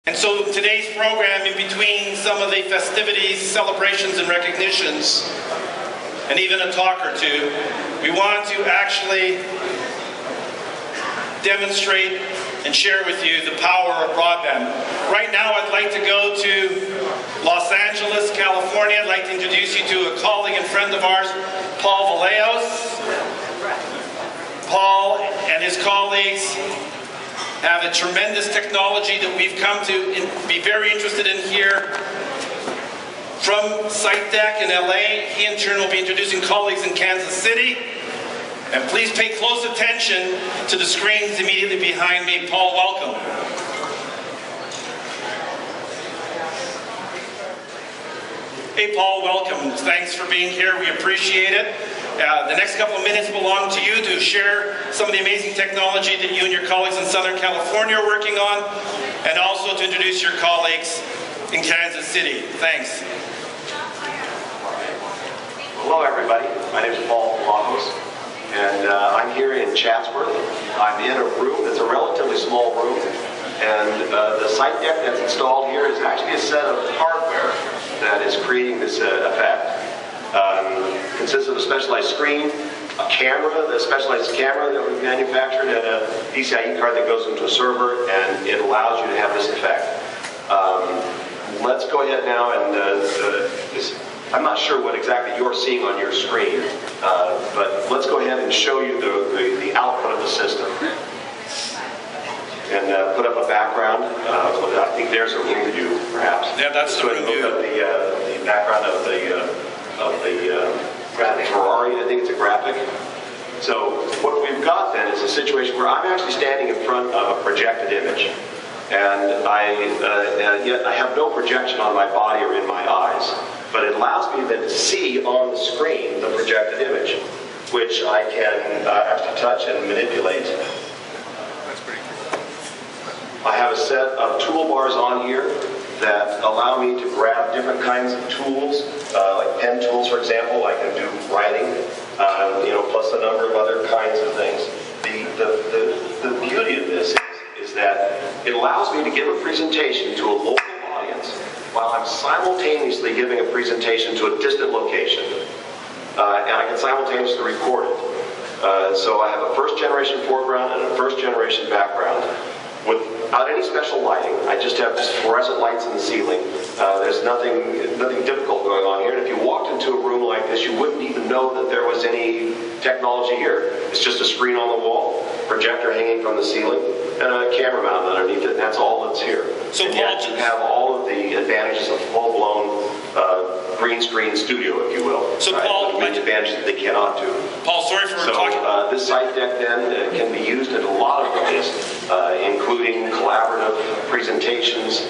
And so today's program, in between some of the festivities, celebrations, and recognitions, and even a talk or two, we want to actually demonstrate and share with you the power of broadband. Right now, I'd like to go to Los Angeles, California. I'd like to introduce you to a colleague and friend of ours, Paul Vallejos. Paul and his colleagues have a tremendous technology that we've come to be very interested in here. From SightDeck in LA, he in turn will be introducing colleagues in Kansas City. And please pay close attention to the screens immediately behind me. Paul, welcome. Hey, Paul, welcome. Thanks for being here. We appreciate it. The next couple of minutes belong to you to share some of the amazing technology that you and your colleagues in Southern California are working on, and also to introduce your colleagues in Kansas City. Thanks. Hello, everybody. My name is Paul Vallejos. And I'm here in Chatsworth. I'm in a room that's a relatively small room, and the SightDeck that's installed here is actually a set of hardware that is creating this effect. Consists of a specialized screen, a camera, a specialized camera that we've manufactured, and a PCIe card that goes into a server, and it allows you to have this effect. Let's go ahead now and I'm not sure what exactly you're seeing on your screen, but let's go ahead and show you the output of the system. And put up a background. I think there's a room view, perhaps. Yeah, that's the room view. Look at the background of the Ferrari. I think it's a graphic. So what we've got then is a situation where I'm actually standing in front of a projected image. And yet I have no projection on my body or in my eyes. But it allows me then to see on the screen the projected image, which I can actually touch and manipulate. That's pretty cool. I have a set of toolbars on here that allow me to grab different kinds of tools, like pen tools, for example. I can do writing, plus a number of other kinds of things. The beauty of this is that it allows me to give a presentation to a local audience while I'm simultaneously giving a presentation to a distant location. And I can simultaneously record it. So I have a first-generation foreground and a first-generation background without any special lighting. I just have fluorescent lights in the ceiling. There's nothing difficult going on here. And if you walked into a room like this, you wouldn't even know that there was any technology here. It's just a screen on the wall, projector hanging from the ceiling, and a camera mounted underneath it, and that's all that's here. So and yet you have all of the advantages of full-blown green screen studio, if you will. So Paul, the advantages that they cannot do. Paul, sorry for talking. This SightDeck then can be used in a lot of ways, including collaborative presentations.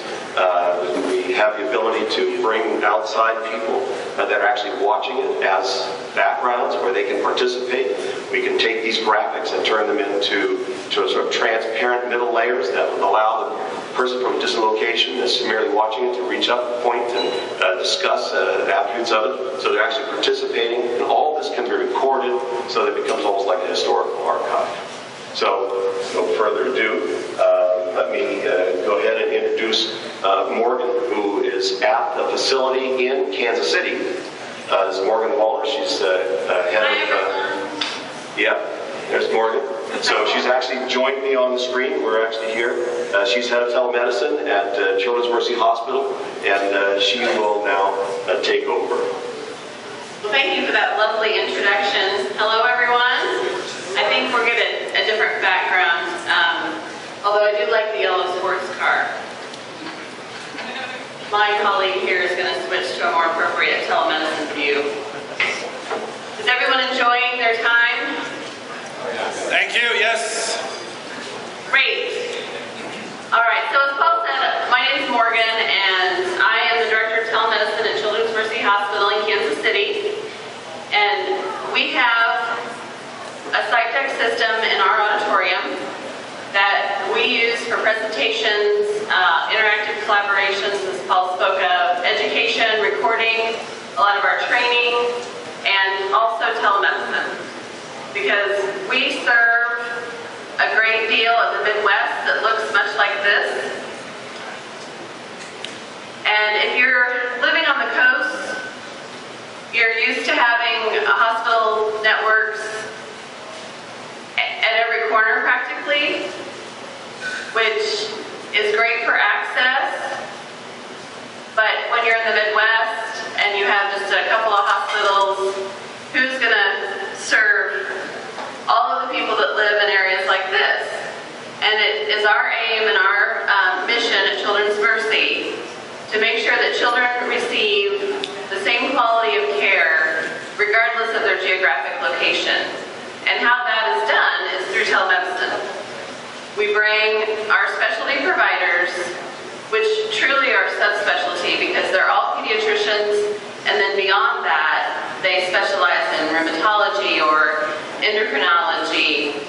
We have the ability to bring outside people that are actually watching it as backgrounds where they can participate. We can take these graphics and turn them into sort of transparent middle layers that would allow the person from a distant location that's merely watching it to reach up, point, and discuss attributes of it. So they're actually participating, and all this can be recorded so that it becomes almost like a historical archive. So, no further ado, let me go ahead and introduce Morgan, who is at the facility in Kansas City. This is Morgan Waller. She's head of... there's Morgan. So she's actually joined me on the screen. We're actually here. She's head of telemedicine at Children's Mercy Hospital, and she will now take over. Well, thank you for that lovely introduction. Hello, everyone. I think we'll get a different background, although I do like the yellow sports car. My colleague here is going to switch to a more appropriate telemedicine view. Is everyone enjoying their time? Thank you, yes. Great. All right, so as Paul said, my name is Morgan, and I am the Director of Telemedicine at Children's Mercy Hospital in Kansas City. And we have a SightDeck system in our auditorium that we use for presentations, interactive collaborations, as Paul spoke of, education, recording, a lot of our training, and also telemedicine. Because we serve a great deal of the Midwest that looks much like this. if you're living on the coast, you're used to having hospital networks at every corner practically, which is great for access. But when you're in the Midwest and you have just a couple of hospitals, who's going to serve all of the people that live in areas like this? And it is our aim and our mission at Children's Mercy to make sure that children receive the same quality of care regardless of their geographic location. And how that is done is through telemedicine. We bring our specialty providers, which truly are subspecialty because they're all pediatricians, and then beyond that, they specialize in rheumatology or endocrinology,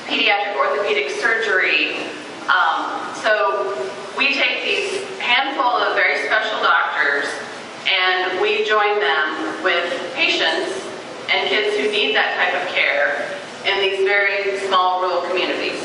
pediatric orthopedic surgery. So we take these handful of very special doctors and we join them with patients and kids who need that type of care in these very small rural communities.